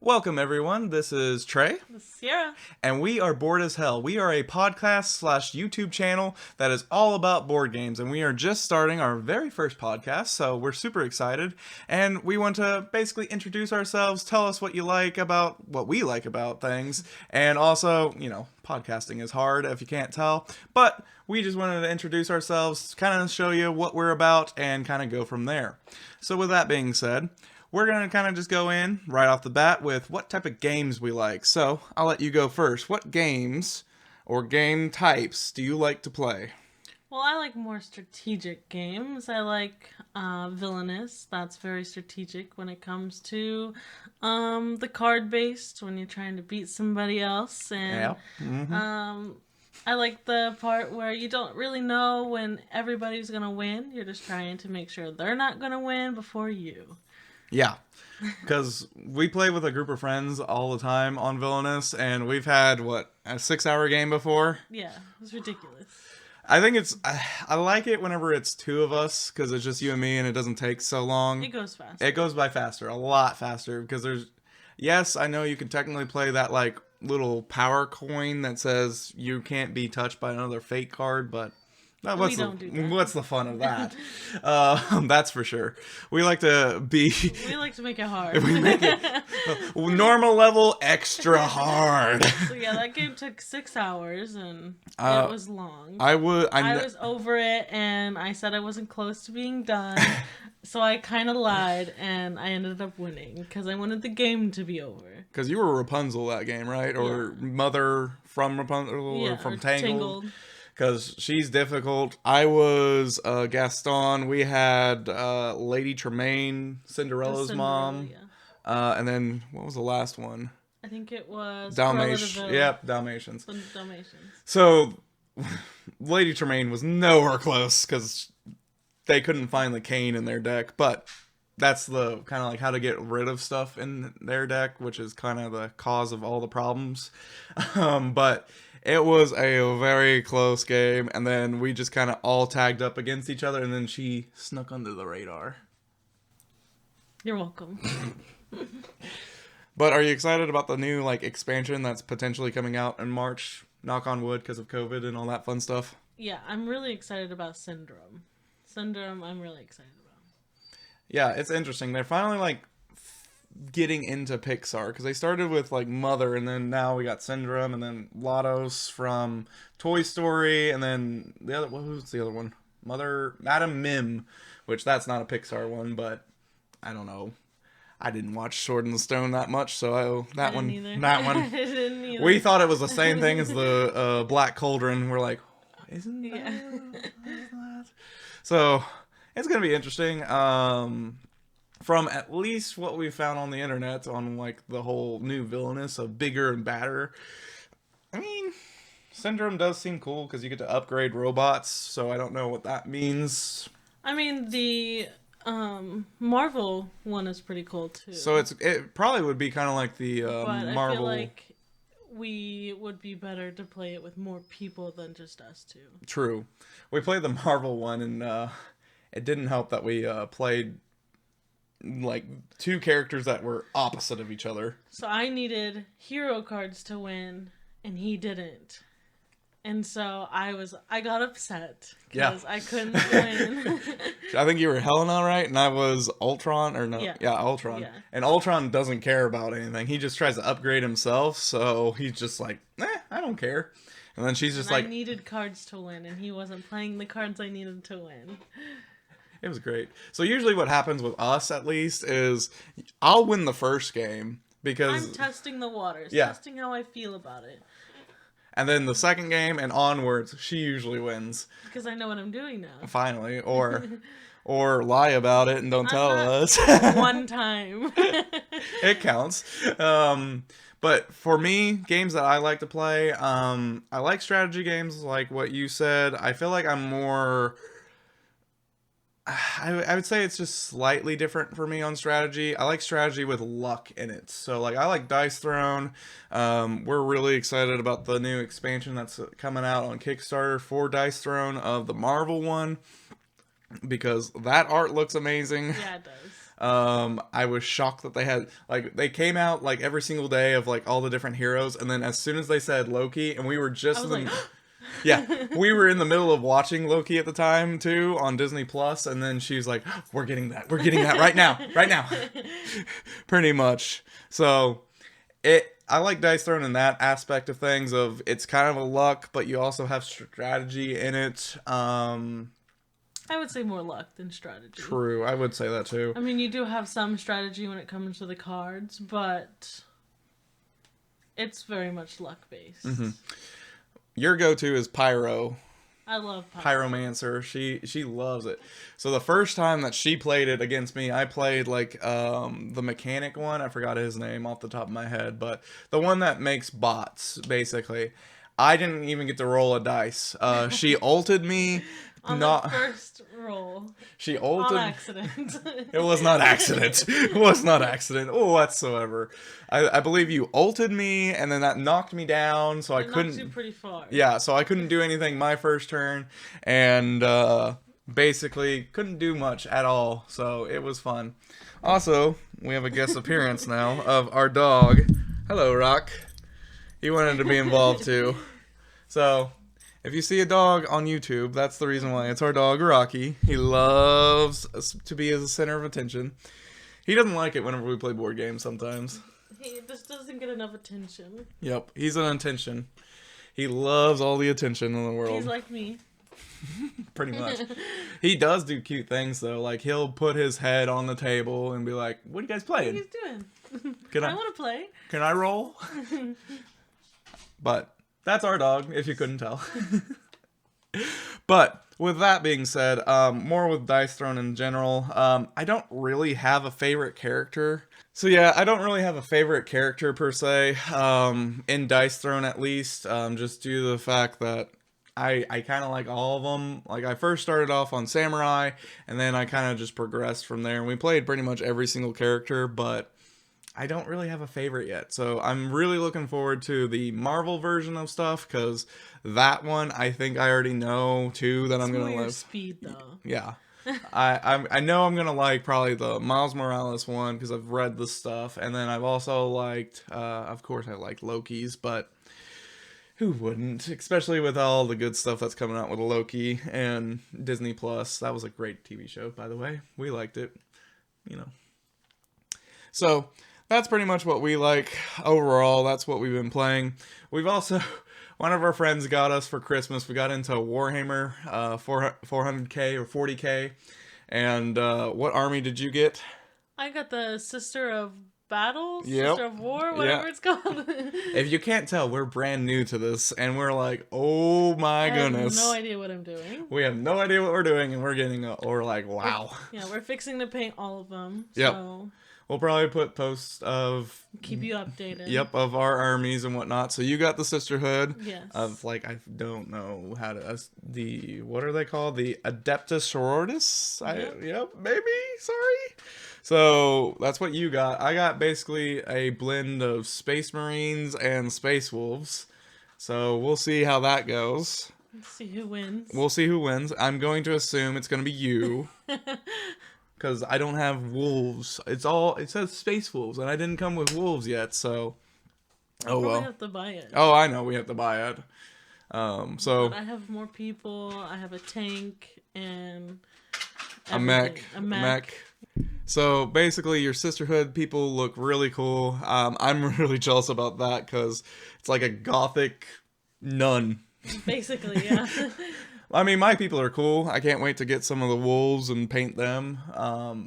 Welcome, everyone. This is Trey, This is Sierra. and we are Bored as Hell. We are a podcast slash YouTube channel that is all about board games, and we are just starting our very first podcast, so we're super excited. And we want to basically introduce ourselves, tell us what you like about what we like about things, and also, podcasting is hard if you can't tell, but we just wanted to introduce ourselves, kind of show you what we're about, and kind of go from there. So, with that being said, we're going to kind of just go in right off the bat with what type of games we like. So, I'll let you go first. What games or game types do you like to play? Well, I like more strategic games. I like Villainous. That's very strategic when it comes to the card based when you're trying to beat somebody else. And I like the part where you don't really know when everybody's going to win. You're just trying to make sure they're not going to win before you. Yeah, because we play with a group of friends all the time on Villainous, and we've had, a 6-hour game before? Yeah, it was ridiculous. I think I like it whenever it's two of us, because it's just you and me, and it doesn't take so long. It goes fast. It goes by faster, a lot faster, because yes, I know you can technically play that, little power coin that says you can't be touched by another fate card, but we don't do that. What's the fun of that? That's for sure. We like to be... We like to make it hard. We make it normal level, extra hard. So yeah, that game took 6 hours and it was long. I was over it and I said I wasn't close to being done. So I kind of lied and I ended up winning because I wanted the game to be over. Because you were Rapunzel that game, right? Or Mother from Rapunzel or from Tangled. Because she's difficult. I was Gaston. We had Lady Tremaine, Cinderella's mom. Yeah. And then, what was the last one? I think it was Dalmatians. Yep, Dalmatians. The Dalmatians. So, Lady Tremaine was nowhere close because they couldn't find the cane in their deck. But that's the kind of how to get rid of stuff in their deck, which is kind of the cause of all the problems. But it was a very close game, and then we just kind of all tagged up against each other, and then she snuck under the radar. You're welcome. But are you excited about the new expansion that's potentially coming out in March? Knock on wood, because of COVID and all that fun stuff. Yeah, I'm really excited about Syndrome. Syndrome, I'm really excited about. Yeah, it's interesting. They're finally getting into Pixar, because they started with Mother, and then now we got Syndrome, and then Lados from Toy Story, and then who's the other one? Madam Mim, which that's not a Pixar one, but I don't know. I didn't watch Sword in the Stone that much, so that one. I didn't either. We thought it was the same thing as the Black Cauldron. We're like, isn't that? Yeah. So it's gonna be interesting. From at least what we found on the internet on the whole new Villainous of bigger and badder. I mean, Syndrome does seem cool because you get to upgrade robots, so I don't know what that means. I mean, the Marvel one is pretty cool too. So it probably would be kind of like the but Marvel. I feel like we would be better to play it with more people than just us two. True. We played the Marvel one, and it didn't help that we played two characters that were opposite of each other. So I needed hero cards to win, and he didn't. And so I got upset because I couldn't win. I think you were Helena, right? And I was Ultron, or no? Yeah, Ultron. Yeah. And Ultron doesn't care about anything. He just tries to upgrade himself, so he's just I don't care. And then she's just I needed cards to win, and he wasn't playing the cards I needed to win. It was great. So usually what happens with us, at least, is I'll win the first game because I'm testing the waters, testing how I feel about it. And then the second game and onwards, she usually wins. Because I know what I'm doing now. Finally. Or lie about it and don't tell us. One time. It counts. But for me, games that I like to play, I like strategy games like what you said. I feel like I'm more... I would say it's just slightly different for me on strategy. I like strategy with luck in it. So, I like Dice Throne. We're really excited about the new expansion that's coming out on Kickstarter for Dice Throne of the Marvel one, because that art looks amazing. Yeah, it does. I was shocked that they had like they came out like every single day of like all the different heroes, and then as soon as they said Loki, and we were I just was in like, the yeah, we were in the middle of watching Loki at the time too on Disney Plus, and then she's like, we're getting that right now, right now, pretty much. So I like Dice Throne in that aspect of things. Of it's kind of a luck, but you also have strategy in it. I would say more luck than strategy. True, I would say that too. I mean, you do have some strategy when it comes to the cards, but it's very much luck based. Mm-hmm. Your go-to is Pyro. I love Pyro. Pyromancer. She loves it. So the first time that she played it against me, I played like the mechanic one. I forgot his name off the top of my head, but the one that makes bots basically. I didn't even get to roll a dice. She ulted me. On the first roll. She ulted. On accident. It was not accident. It was not accident whatsoever. I believe you ulted me, and then that knocked me down, so I couldn't. Knocked you pretty far. Yeah, so I couldn't do anything my first turn, and basically couldn't do much at all. So it was fun. Also, we have a guest appearance now of our dog. Hello, Rock. He wanted to be involved too. So, if you see a dog on YouTube, that's the reason why. It's our dog, Rocky. He loves to be the center of attention. He doesn't like it whenever we play board games sometimes. He just doesn't get enough attention. Yep, he's an attention. He loves all the attention in the world. He's like me. Pretty much. He does do cute things, though. Like, he'll put his head on the table and be like, what are you guys playing? What are you I doing? I want to play. Can I roll? But that's our dog, if you couldn't tell. But with that being said, more with Dice Throne in general, I don't really have a favorite character. So yeah, I don't really have a favorite character per se, in Dice Throne at least, just due to the fact that I kind of like all of them. Like, I first started off on Samurai, and then I kind of just progressed from there, and we played pretty much every single character, but I don't really have a favorite yet. So I'm really looking forward to the Marvel version of stuff, because that one I think I already know too that I'm gonna your live. speed though. Yeah, I know I'm gonna like probably the Miles Morales one because I've read the stuff, and then I've also liked, of course I liked Loki's, but who wouldn't? Especially with all the good stuff that's coming out with Loki and Disney Plus. That was a great TV show, by the way. We liked it, you know. So that's pretty much what we like overall. That's what we've been playing. We've also, one of our friends got us for Christmas. We got into Warhammer 400k or 40k. And what army did you get? I got the Sister of Battle, Yep. Sister of War, whatever it's called. If you can't tell, we're brand new to this, and we're like, oh my goodness. I have no idea what I'm doing. We have no idea what we're doing, and we're like, wow. Yeah, we're fixing to paint all of them. Yep. So We'll probably put posts of keep you updated. Yep, of our armies and whatnot. So you got the Sisterhood. Yes. Of like, I don't know how to what are they called? The Adeptus Sororitas. Yep, maybe. Sorry. So that's what you got. I got basically a blend of Space Marines and Space Wolves. So we'll see how that goes. Let's see who wins. We'll see who wins. I'm going to assume it's going to be you. Because I don't have wolves. It says Space Wolves, and I didn't come with wolves yet, so. Oh well. We have to buy it. Oh, I know, we have to buy it. So. But I have more people. I have a tank and A mech. So basically, your Sisterhood people look really cool. I'm really jealous about that because it's like a gothic nun. Basically, yeah. I mean, my people are cool. I can't wait to get some of the wolves and paint them.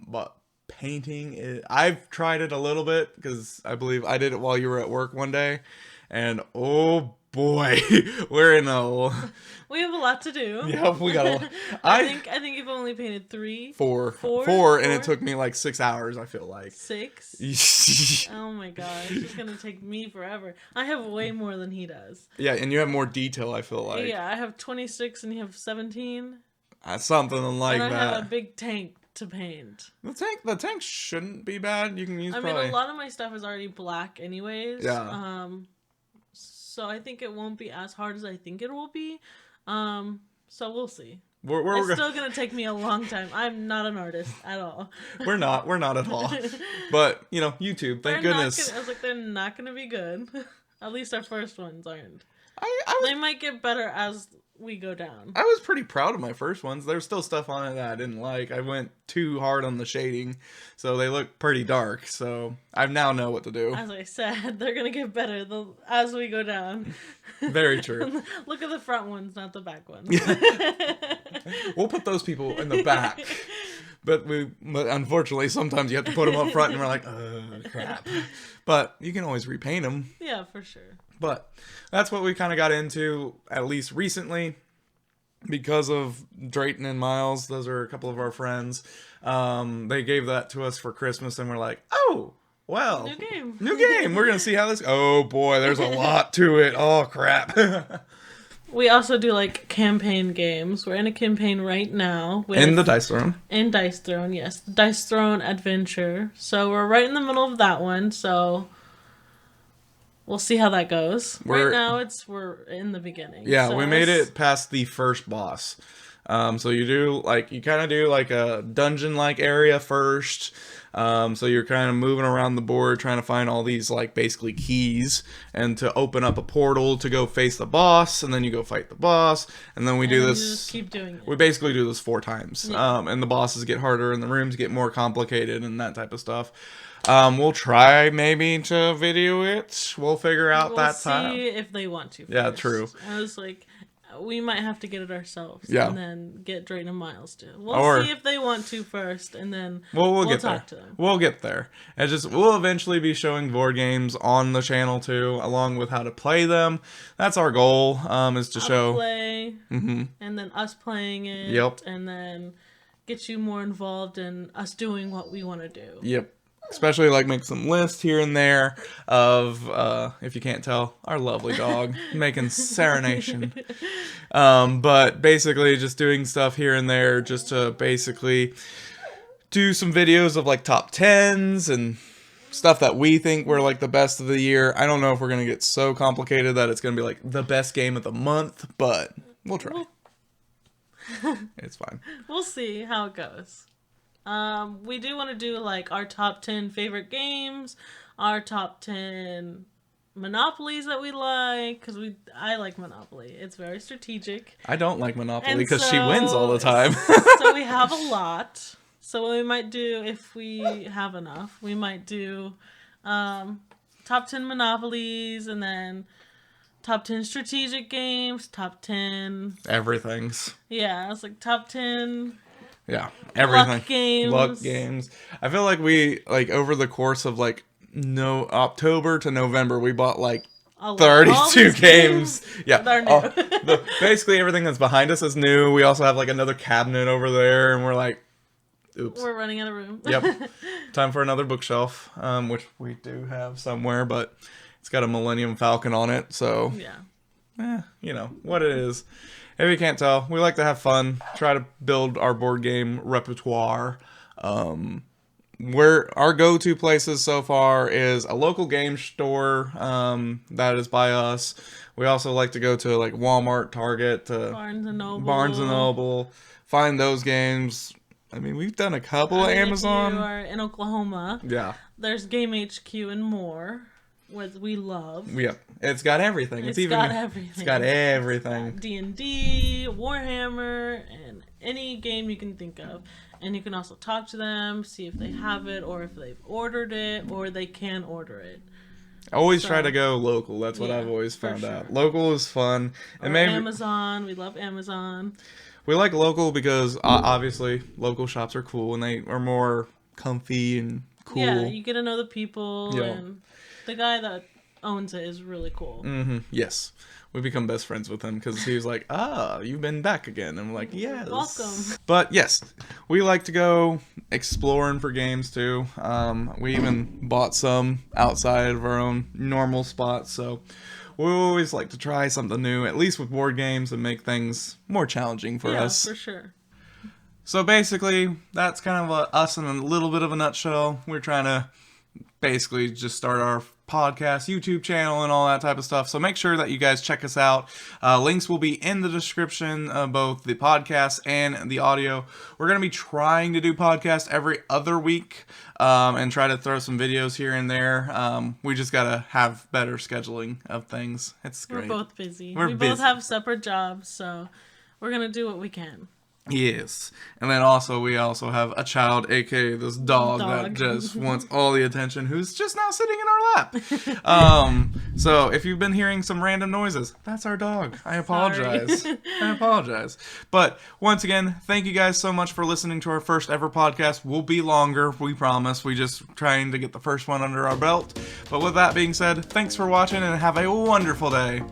But painting, I've tried it a little bit because I believe I did it while you were at work one day. And oh boy, we're in a... We have a lot to do. Yep, we got a lot. I think you've only painted 3. Four, and it took me like 6 hours, I feel like. 6? Oh my gosh, it's gonna take me forever. I have way more than he does. Yeah, and you have more detail, I feel like. Yeah, I have 26 and you have 17. Something like that. And I have a big tank to paint. The tank shouldn't be bad. You can use I mean, a lot of my stuff is already black anyways. Yeah. So I think it won't be as hard as I think it will be. So we'll see. We're It's still gonna take me a long time. I'm not an artist at all. we're not at all. But you know, YouTube, thank goodness. I was like, they're not gonna be good. At least our first ones aren't. I They might get better as we go down. was pretty proud of my first ones. There's still stuff on it that I didn't like. I went too hard on the shading, so they look pretty dark. So I now know what to do. As I said, they're gonna get better as we go down. Very true. Look at the front ones, not the back ones. We'll put those people in the back. But unfortunately, sometimes you have to put them up front, and we're like, crap. But you can always repaint them. Yeah, for sure. But that's what we kind of got into, at least recently, because of Drayton and Miles. Those are a couple of our friends. They gave that to us for Christmas, and we're like, oh, well. New game. We're going to see how this... Oh, boy, there's a lot to it. Oh, crap. We also do like campaign games. We're in a campaign right now. In the Dice Throne. In Dice Throne, yes. The Dice Throne Adventure. So we're right in the middle of that one, so... We'll see how that goes. Right now, we're in the beginning. Yeah, so we made it past the first boss. So you kind of do like a dungeon-like area first. So you're kind of moving around the board, trying to find all these like basically keys, and to open up a portal to go face the boss, and then you go fight the boss, and then we do this. You just keep doing it. We basically do this 4 times, Yeah. And the bosses get harder, and the rooms get more complicated, and that type of stuff. We'll try maybe to video it. We'll figure out that time. See if they want to. Yeah, first. true. I was like, we might have to get it ourselves. Yeah. And then get Drayton and Miles to. We'll see if they want to first, and then we'll get talk there. to them. We'll get there. We'll eventually be showing board games on the channel too, along with how to play them. That's our goal. Is to show play, Mm-hmm. and then us playing it. Yep. And then get you more involved in us doing what we want to do. Yep. Especially like make some lists here and there of, if you can't tell, our lovely dog making serenation. But basically just doing stuff here and there just to basically do some videos of like top 10s and stuff that we think were like the best of the year. I don't know if we're going to get so complicated that it's going to be like the best game of the month, but we'll try. It's fine. We'll see how it goes. We do want to do like our top 10 favorite games, our top 10 Monopolies that we like, because I like Monopoly. It's very strategic. I don't like Monopoly And because she wins all the time. So we have a lot. So what we might do, if we have enough, we might do top 10 Monopolies, and then top 10 strategic games, top 10... Everything's. Yeah, it's like top 10... Yeah, everything. Luck games. Luck games. I feel like we, like, over the course of, like, October to November, we bought, like, 32 games. Yeah. Basically everything that's behind us is new. We also have, like, another cabinet over there, and we're like, oops. We're running out of room. Yep. Time for another bookshelf, which we do have somewhere, but it's got a Millennium Falcon on it, so... Yeah. You know, what it is. If you can't tell, we like to have fun, try to build our board game repertoire. Where our go-to places so far is a local game store that is by us. We also like to go to like Walmart, Target, Barnes and Noble, find those games. I mean, we've done a couple of Amazon. If you are in Oklahoma, there's Game HQ and more, which we love. Yep, it's got everything. It's got everything. It's got everything. D&D, Warhammer, and any game you can think of. And you can also talk to them, see if they have it, or if they've ordered it, or they can order it. Always try to go local. That's what I've always found out. Local is fun. And maybe Amazon. We love Amazon. We like local because obviously local shops are cool and they are more comfy and cool. Yeah, you get to know the people, and the guy that owns it is really cool. Mm-hmm. Yes. We become best friends with him because he was like, you've been back again. And I'm like, yes. Welcome. But yes, we like to go exploring for games too. We even bought some outside of our own normal spots. So we always like to try something new, at least with board games, and make things more challenging for us. Yeah, for sure. So basically, that's kind of us in a little bit of a nutshell. We're trying to basically just start our podcast, YouTube channel, and all that type of stuff. So make sure that you guys check us out. Links will be in the description of both the podcast and the audio. We're going to be trying to do podcasts every other week and try to throw some videos here and there. We just got to have better scheduling of things. It's great. We're both busy. We're we busy. both have separate jobs, so we're going to do what we can. Yes. And then also we also have a child, aka this dog that just wants all the attention, who's just now sitting in our lap. So if you've been hearing some random noises, that's our dog. I apologize. I apologize. But once again, thank you guys so much for listening to our first ever podcast. We'll be longer, we promise. We just trying to get the first one under our belt. But with that being said, thanks for watching and have a wonderful day.